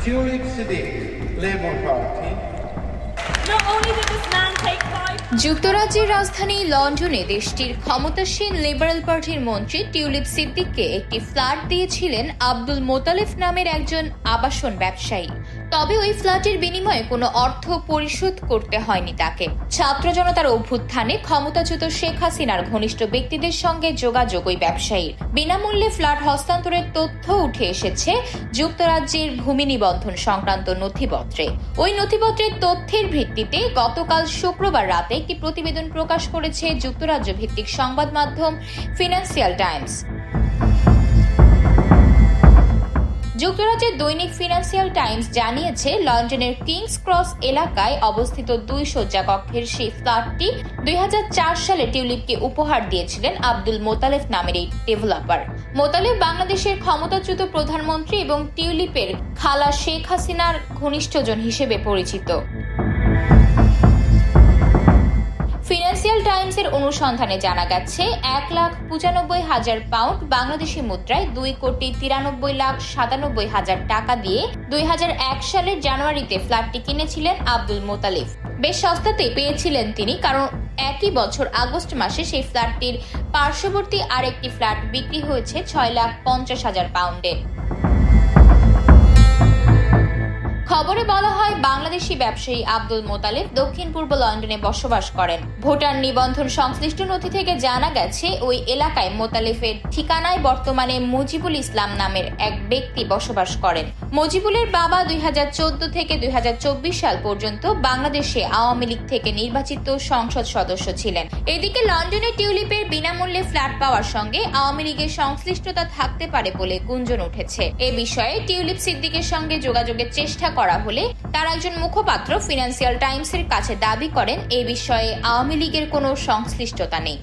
Tulip Siddiq, Labour Party. Not only did this man take 5 যুক্তরাজ্যের রাজধানী লন্ডনে দেশটির ক্ষমতাসীন লিবারেল পার্টির মন্ত্রী টিউলিপ সিদ্দিককে একটি ফ্ল্যাট দিয়েছিলেন আব্দুল মোতালেব নামের একজন আবাসন ব্যবসায়ী। তবে ওই ফ্ল্যাটের বিনিময়ে কোনো অর্থ পরিশোধ করতে হয়নি তাকে। ছাত্র জনতার অভ্যুত্থানে ক্ষমতাচ্যুত শেখ হাসিনার ঘনিষ্ঠ ব্যক্তিদের সঙ্গে যোগাযোগ ওই ব্যবসায়ীর। বিনামূল্যে ফ্ল্যাট হস্তান্তরের তথ্য উঠে এসেছে যুক্তরাজ্যের ভূমি নিবন্ধন সংক্রান্ত নথিপত্রে। ওই নথিপত্রের তথ্যের ভিত্তিতে গতকাল শুক্রবার রাতে একটি প্রতিবেদন প্রকাশ করেছে যুক্তরাজ্য ভিত্তিক সংবাদ মাধ্যম ফিনান্সিয়াল টাইমস। যুক্তরাজ্যের দৈনিক ফিনান্সিয়াল টাইমস জানিয়েছে, লন্ডনের কিংস ক্রস এলাকায় অবস্থিত 2 শয্যা কক্ষের সেই ফ্ল্যাটটি 2004 সালে টিউলিপকে উপহার দিয়েছিলেন আব্দুল মোতালেব নামের এই ডেভেলপার। মোতালেব বাংলাদেশের ক্ষমতাচ্যুত প্রধানমন্ত্রী এবং টিউলিপের খালা শেখ হাসিনার ঘনিষ্ঠজন হিসেবে পরিচিত। ফিনান্সিয়াল টাইমসের অনুসন্ধানে জানা গেছে 1,95,000 পাউন্ড বাংলাদেশি মুদ্রায় 2,93,97,000 টাকা দিয়ে 2001 সালের জানুয়ারিতে ফ্ল্যাটটি কিনেছিলেন আব্দুল মোতালেব। বেশ সস্তাতেই পেয়েছিলেন তিনি, কারণ একই বছর আগস্ট মাসে সেই ফ্ল্যাটটির পার্শ্ববর্তী আরেকটি ফ্ল্যাট বিক্রি হয়েছে 6,50,000 পাউন্ডে। খবরে বলা হয়, বাংলাদেশি ব্যবসায়ী আব্দুল মোতালেব দক্ষিণ পূর্ব লন্ডনে বসবাস করেন। ভোটার নিবন্ধন সংশ্লিষ্ট নথি থেকে জানা গেছে, ওই এলাকায় মোতালেবের ঠিকানায় বর্তমানে মুজিবুল ইসলাম নামের এক ব্যক্তি বসবাস করেন। মুজিবুলের বাবা 2014 থেকে 2024 সাল পর্যন্ত বাংলাদেশে আওয়ামী লীগ থেকে নির্বাচিত সংসদ সদস্য ছিলেন। এদিকে লন্ডনে টিউলিপের বিনামূল্যে ফ্ল্যাট পাওয়ার সঙ্গে আওয়ামী লীগের সংশ্লিষ্টতা থাকতে পারে বলে গুঞ্জন উঠেছে। এ বিষয়ে টিউলিপ সিদ্দিকের সঙ্গে যোগাযোগের চেষ্টা করা হলে তার একজন মুখপাত্র ফিনান্সিয়াল টাইমসের কাছে দাবি করেন, এ বিষয়ে আওয়ামী লীগের কোনো সংশ্লিষ্টতা নেই।